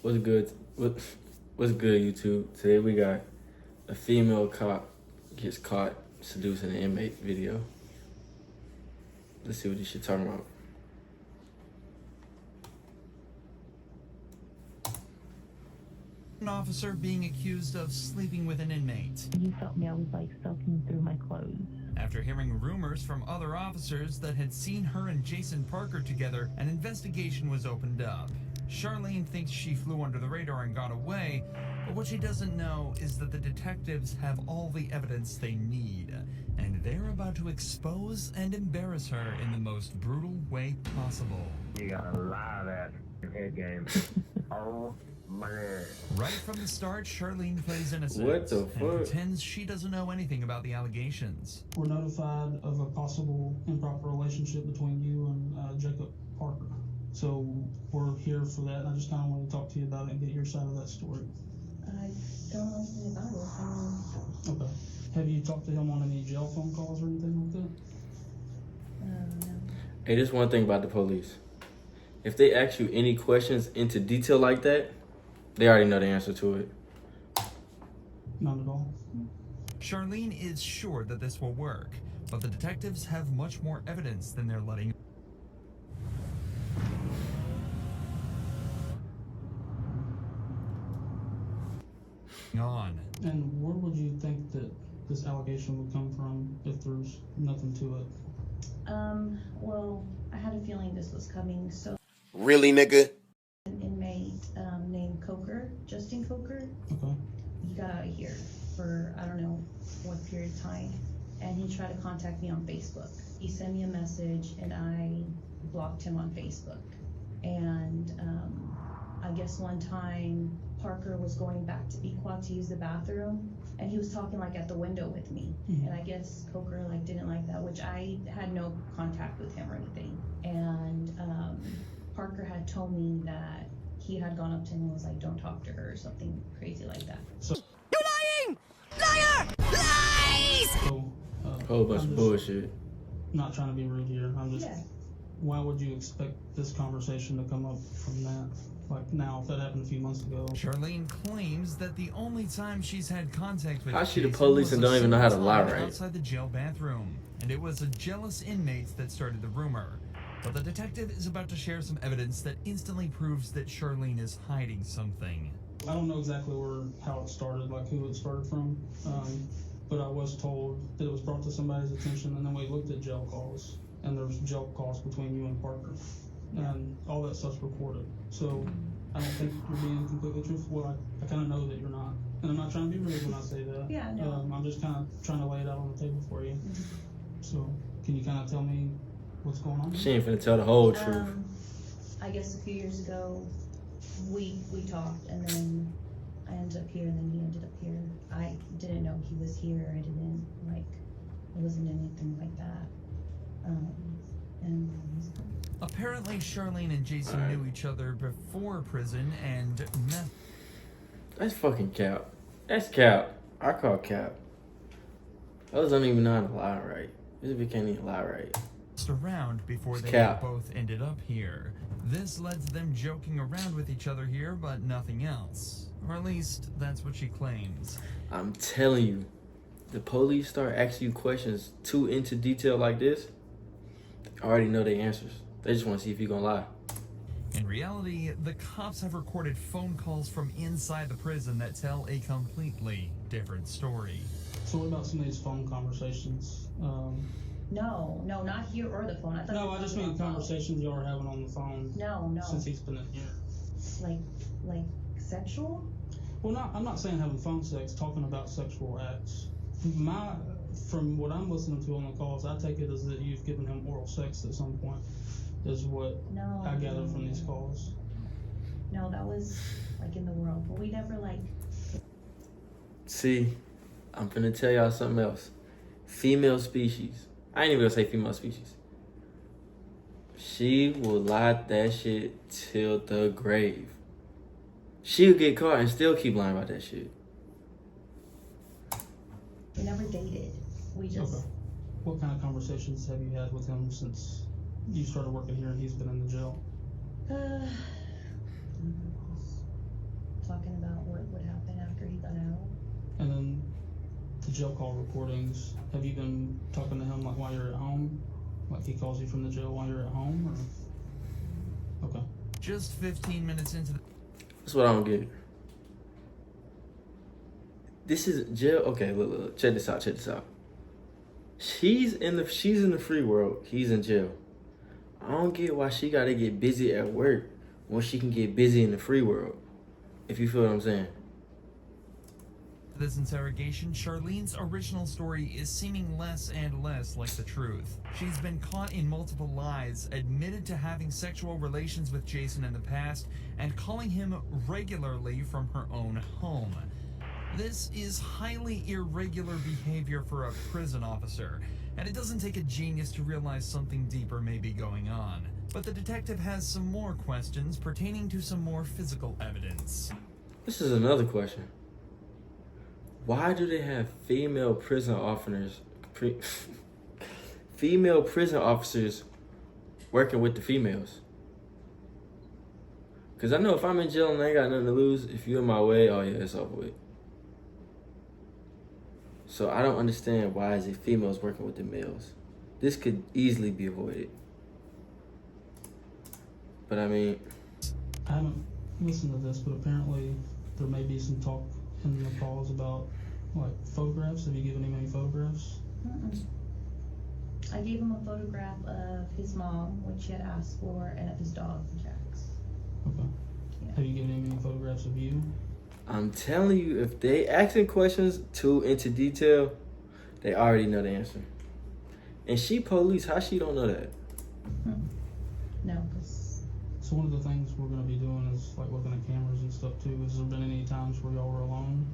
What's good? What's good, YouTube? Today we got a female cop gets caught seducing an inmate video. Let's see what this shit talking about. An officer being accused of sleeping with an inmate. You felt me, I was like soaking through my clothes. After hearing rumors from other officers that had seen her and Jason Parker together, an investigation was opened up. Charlene thinks she flew under the radar and got away, but what she doesn't know is that the detectives have all the evidence they need, and they're about to expose and embarrass her in the most brutal way possible. You got a lot of that in head game. Oh, man. Right from the start, Charlene plays innocent What the and fuck? pretends she doesn't know anything about the allegations. We're notified of a possible improper relationship between you and Jacob Parker. So we're here for that. I just kind of want to talk to you about it and get your side of that story. I don't know anything about it. Okay. Have you talked to him on any jail phone calls or anything like that? No. Hey, this one thing about the police. If they ask you any questions into detail like that, they already know the answer to it. Not at all. Charlene is sure that this will work, but the detectives have much more evidence than they're letting on. And where would you think that this allegation would come from if there's nothing to it? Well, I had a feeling this was coming. So Really, nigga? an inmate named Coker, Justin Coker, Okay. he got out of here for I don't know what period of time, and he tried to contact me on Facebook. He sent me a message, and I blocked him on Facebook. And I guess one time Parker was going back to Equa to use the bathroom, and he was talking like at the window with me. Mhm. And I guess Coker like didn't like that, which I had no contact with him or anything. And Parker had told me that he had gone up to him and was like, "Don't talk to her," or something crazy like that. So, Liar! Lies! Whole bunch I'm of just bullshit. not trying to be rude here. I'm just. Yeah. Why would you expect this conversation to come up from that? Like now, if that happened a few months ago. Charlene claims that the only time she's had contact with How she the Jason police was and a don't even know how to single lie time right? outside the jail bathroom, and it was a jealous inmate that started the rumor. But the detective is about to share some evidence that instantly proves that Charlene is hiding something. I don't know exactly how it started, like who it started from, but I was told that it was brought to somebody's attention, and then we looked at jail calls, and there was jail calls between you and Parker, and all that stuff's recorded. So I don't think you're being completely truthful. I kind of know that you're not, and I'm not trying to be rude when I say that. Yeah, no. I'm just kind of trying to lay it out on the table for you. So can you kind of tell me what's going on? She ain't finna tell the whole truth. I guess a few years ago, we talked, and then I ended up here, and then he ended up here. I didn't know he was here. I didn't it wasn't anything like that. And Apparently, Charlene and Jason knew each other before prison and met That's fucking cap. That's cap. I call cap. Those don't even know how to lie right. This bitch can't even lie right. around before they cap. both ended up here. This led to them joking around with each other here, but nothing else. Or at least, that's what she claims. I'm telling you, the police start asking you questions too into detail like this, I already know their answers. They just want to see if you're gonna lie. In reality, the cops have recorded phone calls from inside the prison that tell a completely different story. So what about some of these phone conversations? no, not here or the phone. I thought you No, were I just talking mean about conversations y'all are having on the phone No, since he's been in here. like sexual. Well, I'm not saying having phone sex, talking about sexual acts. From what I'm listening to on the calls, I take it as that you've given him oral sex at some point, is what No. I gather from these calls. No, that was like in the world, but we never like. See, I'm finna tell y'all something else. Female species. I ain't even gonna say female species. She will lie that shit till the grave. She'll get caught and still keep lying about that shit. We never dated. We just. Okay. What kind of conversations have you had with him since you started working here and he's been in the jail? jail call recordings. Have you been talking to him like while you're at home? Like he calls you from the jail while you're at home, or? Okay. Just 15 minutes into the That's what I don't get. This is jail. Okay, look. Check this out. She's in the free world. He's in jail. I don't get why she gotta get busy at work when she can get busy in the free world. If you feel what I'm saying. this interrogation, Charlene's original story is seeming less and less like the truth. She's been caught in multiple lies, admitted to having sexual relations with Jason in the past, and calling him regularly from her own home. This is highly irregular behavior for a prison officer, and it doesn't take a genius to realize something deeper may be going on. But the detective has some more questions pertaining to some more physical evidence. This is another question. Why do they have female prison officers working with the females? Because I know if I'm in jail and I ain't got nothing to lose, if you're in my way, oh yeah, it's over with. So I don't understand why is it females working with the males. This could easily be avoided. But I mean, I haven't listened to this, but apparently there may be some talk in the calls about like photographs. Have you given him any photographs? I gave him a photograph of his mom, which he had asked for, and of his dog, Jax. Okay. Yeah. Have you given him any photographs of you? I'm telling you, if they asking questions too into detail, they already know the answer. And she police, how she don't know that? No, because So one of the things we're going to be doing is like looking at cameras and stuff too. Has there been any times where y'all were alone?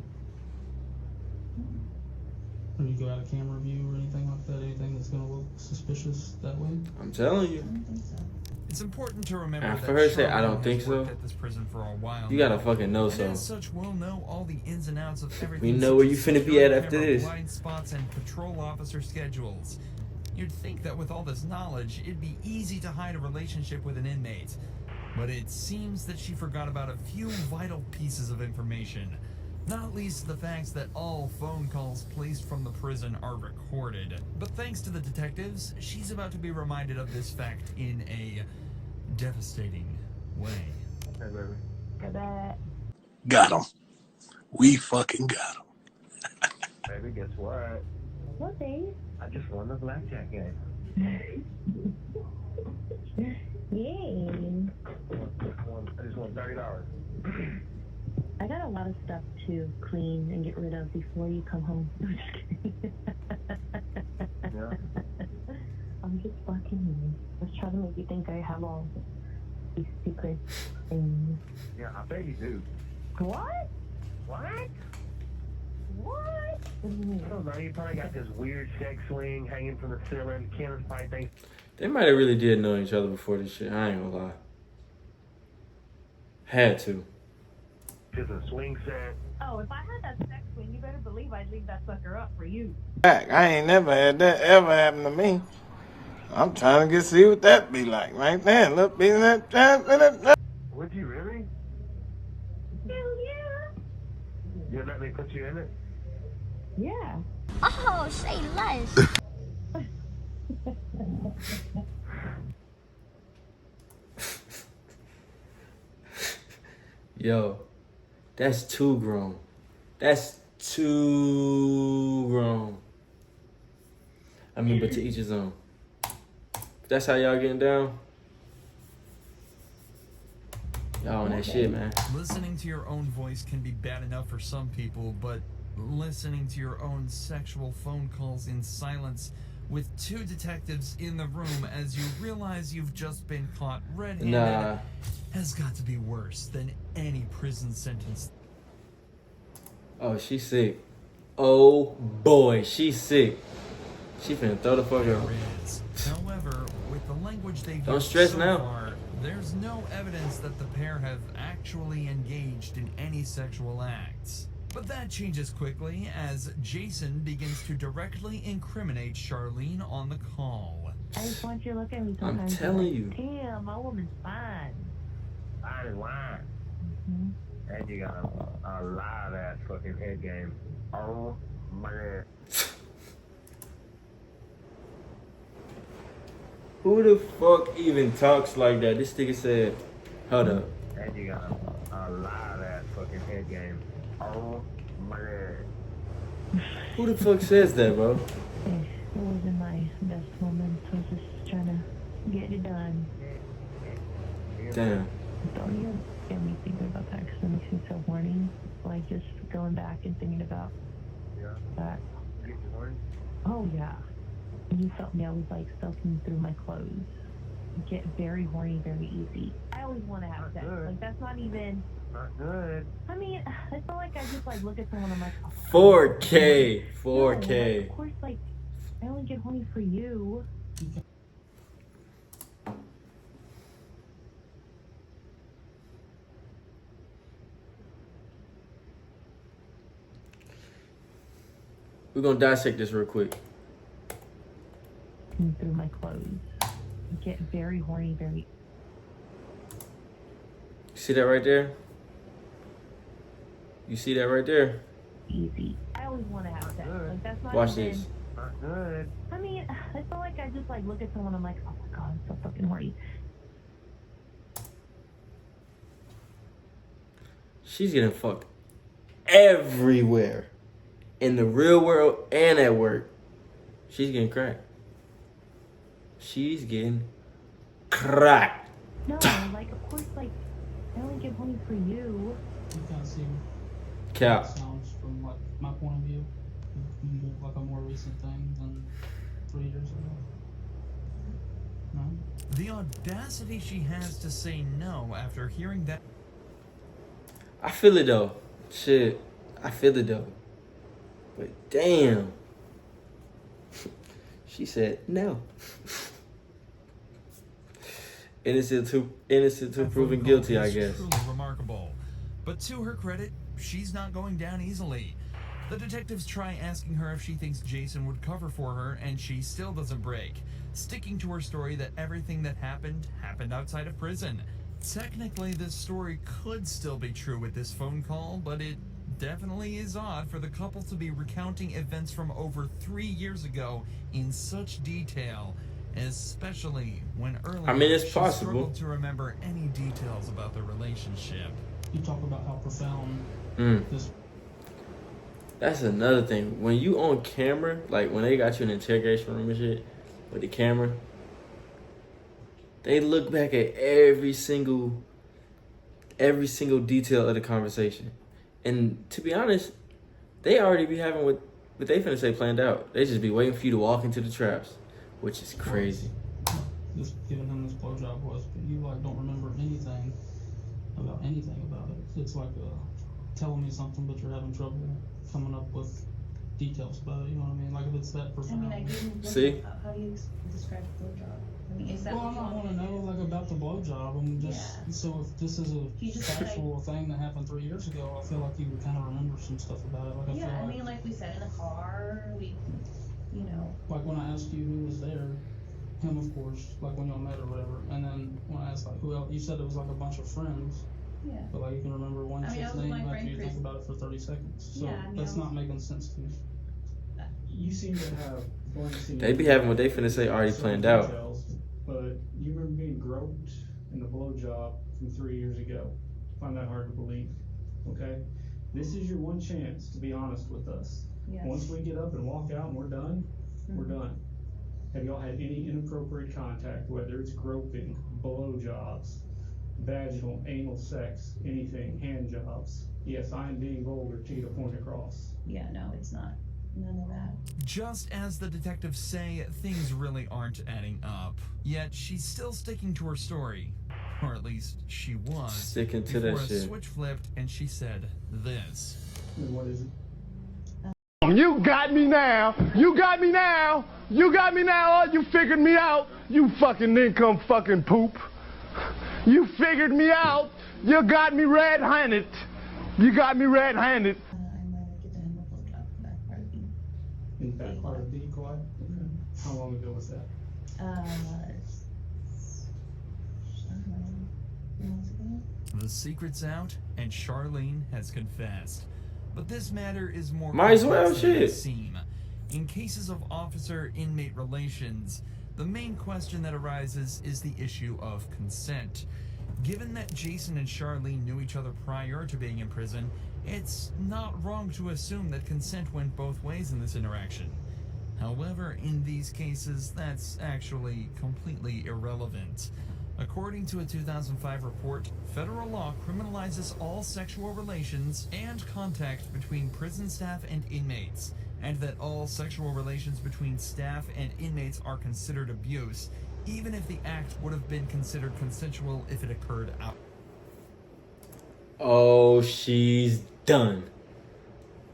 Or you go out of camera view or anything like that? Anything that's going to look suspicious that way? I'm telling I you. don't think so. It's important to remember And that for her to say, I Charlene don't think has so, worked at this prison for a while you gotta now. fucking know And so. as such, we'll know all the ins and outs of everything. We know such where you as finna be security at after camera this. blind spots and patrol officer schedules. You'd think that with all this knowledge, it'd be easy to hide a relationship with an inmate. But it seems that she forgot about a few vital pieces of information. Not least the facts that all phone calls placed from the prison are recorded. But thanks to the detectives, she's about to be reminded of this fact in a devastating way. Hey, baby. Goodbye. Got him. We fucking got him. Baby, guess what? What, babe? I just won the blackjack game. Yay. I just won $30. I got a lot of stuff to clean and get rid of before you come home. I'm just kidding. Yeah. I'm just fucking you. I was trying to make you think I have all these secret things. Yeah, I bet you do. What? What? What? What do you mean? I don't know. You probably got this weird sex swing hanging from the ceiling. Kenneth probably thinks They might have really did know each other before this shit. I ain't gonna lie. Had to. it's a swing set. Oh, if I had that sex swing, you better believe I'd leave that sucker up for you. I ain't never had that ever happen to me. I'm trying to see what that be like right there. Look, be that. Would you really? Hell yeah. You'd let me put you in it? Yeah. Oh, say less. Yo, that's too grown. That's too grown. I mean, but to each his own. If that's how y'all getting down, y'all on that shit, man. Listening to your own voice can be bad enough for some people, but listening to your own sexual phone calls in silence with two detectives in the room as you realize you've just been caught red-handed Nah. has got to be worse than any prison sentence. Oh, she sick. Oh boy, she sick. She finna throw the fuck up. There is. However, with the language they've Don't used stress so now. far, there's no evidence that the pair have actually engaged in any sexual acts. But that changes quickly as Jason begins to directly incriminate Charlene on the call. I just want you to look at me I'm sometimes. telling and you. be like, damn, my woman's fine. Fine as wine. And you got a live ass fucking head game. Oh my bad. Who the fuck even talks like that? This nigga said, hold up. And you got a lot of that fucking head game. Oh my god. Who the fuck says that, bro? It wasn't my best moment. I was just trying to get it done. Damn. Don't even get me thinking about that because it makes me so horny. Like just going back and thinking about that. Get you horny? Oh yeah. When you felt me, I was like soaking through my clothes. I get very horny very easy. I always want to have sex. Like that's not even. Not good. I mean, I feel like I just like look at someone. I'm like, oh, 4K. no, like, 4K. of course, like I only get horny for you. We're gonna dissect this real quick. Through my clothes. I get very horny very. See that right there? You see that right there? Easy. I always want to have sex. Like that's not Watch even. this. Not good. I mean, I feel like I just like look at someone. I'm like, oh my god, I'm so fucking horny. She's getting fucked everywhere. In the real world and at work. She's getting cracked. She's getting cracked. No, like of course, like I only get horny for you. You kind of see Cap. it sounds from like my point of view, like a more recent thing than 3 years ago. No? The audacity she has to say no after hearing that. I feel it though. Shit. I feel it though. But damn. She said no. Innocent to proven guilty, I guess. Truly remarkable. But to her credit, she's not going down easily. The detectives try asking her if she thinks Jason would cover for her, and she still doesn't break, sticking to her story that everything that happened outside of prison. Technically, this story could still be true with this phone call, but it definitely is odd for the couple to be recounting events from over 3 years ago in such detail, especially when earlier I mean, it's she possible. struggled to remember any details about the relationship. You talk about how profound this. That's another thing. When you on camera, like when they got you in the interrogation room and shit, with the camera, they look back at every single detail of the conversation. And to be honest, they already be having what they finna say planned out. They just be waiting for you to walk into the traps, which is crazy. Just giving him this blowjob was, but you like don't remember anything about it. It's like telling me something, but you're having trouble coming up with details about it. You know what I mean? Like if it's that profound. I mean, I didn't. See? How do you describe blowjob? I mean, is that Well, what you I want want to know like about the blowjob. I'm just so if this is You a just, factual thing that happened 3 years ago, I feel like you would kind of remember some stuff about it. Like I feel I like, mean, like we said in the car, like when I asked you who was there, him of course, like when y'all met or whatever, and then when I asked like who else, you said it was like a bunch of friends. Yeah. But like you can remember one I mean, I chick's was with name my after friend you think Chris. about it for 30 seconds. So Yeah, I mean, that's I not making sense to me. You seem to have blanks in They your be having what they finna say already certain planned out. details, but you remember being groped in the blowjob from 3 years ago. I find that hard to believe. Okay? This is your one chance to be honest with us. Yes. Once we get up and walk out and we're done, we're done. Have y'all had any inappropriate contact, whether it's groping, blowjobs, vaginal, anal sex, anything, hand jobs? Yes, I am being vulgar to get a point across. Yeah, no, it's not. None of that. Just as the detectives say, things really aren't adding up. Yet she's still sticking to her story. Or at least she was. Sticking to that before a shit. switch flipped and she said this. And what is it? You got me now. You got me now. You got me now. Oh, you figured me out. You fucking income fucking poop. You figured me out. You got me red-handed. You got me red-handed. I might have given him a blowjob in the back part of the In the back part of the quad? Okay. How long ago was that? I don't know, 3 months ago. The secret's out and Charlene has confessed. But this matter is more Might as well, complex than it may shit. seem. In cases of officer-inmate relations, the main question that arises is the issue of consent. Given that Jason and Charlene knew each other prior to being in prison, it's not wrong to assume that consent went both ways in this interaction. However, in these cases, that's actually completely irrelevant. According to a 2005 report, federal law criminalizes all sexual relations and contact between prison staff and inmates, and that all sexual relations between staff and inmates are considered abuse, even if the act would have been considered consensual if it occurred out. Oh, she's done.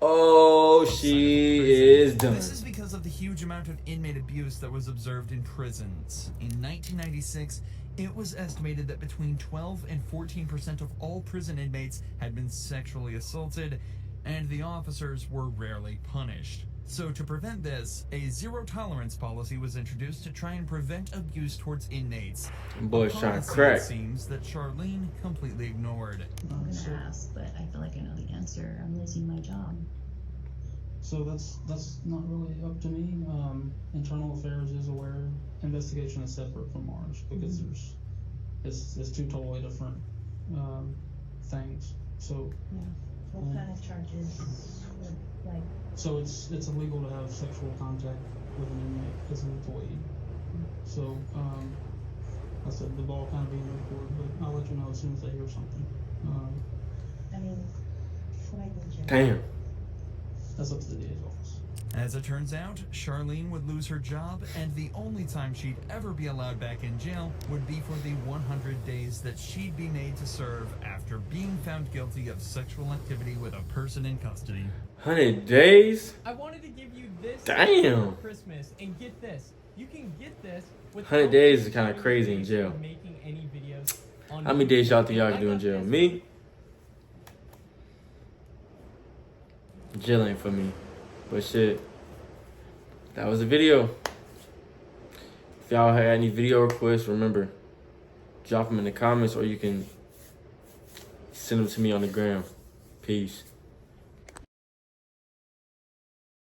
Oh, she is done. This is because of the huge amount of inmate abuse that was observed in prisons. In 1996, it was estimated that between 12 and 14% of all prison inmates had been sexually assaulted, and the officers were rarely punished. So to prevent this, a zero-tolerance policy was introduced to try and prevent abuse towards inmates. Boy's A trying to policy, crack. It seems that Charlene completely ignored. I'm gonna ask, but I feel like I know the answer. I'm losing my job. So that's not really up to me. Internal Affairs is aware. Investigation is separate from ours because it's two totally different things. So Yeah. What kind of charges would, like, so it's illegal to have sexual contact with an inmate as an employee. So I said the ball kind of being in the court, but I'll let you know as soon as I hear something. I mean, should I go to jail? Damn. That's up to the DA's office. As it turns out, Charlene would lose her job, and the only time she'd ever be allowed back in jail would be for the 100 days that she'd be made to serve after being found guilty of sexual activity with a person in custody. 100 days? I wanted to give you this Damn. for Christmas, and get this. You can get this with 100 days is kind of crazy in jail. making any videos on How many YouTube. days y'all think y'all I can do in got jail? this. Me? Jail ain't for me. But shit, that was the video. If y'all had any video requests, remember, drop them in the comments or you can send them to me on the gram. Peace.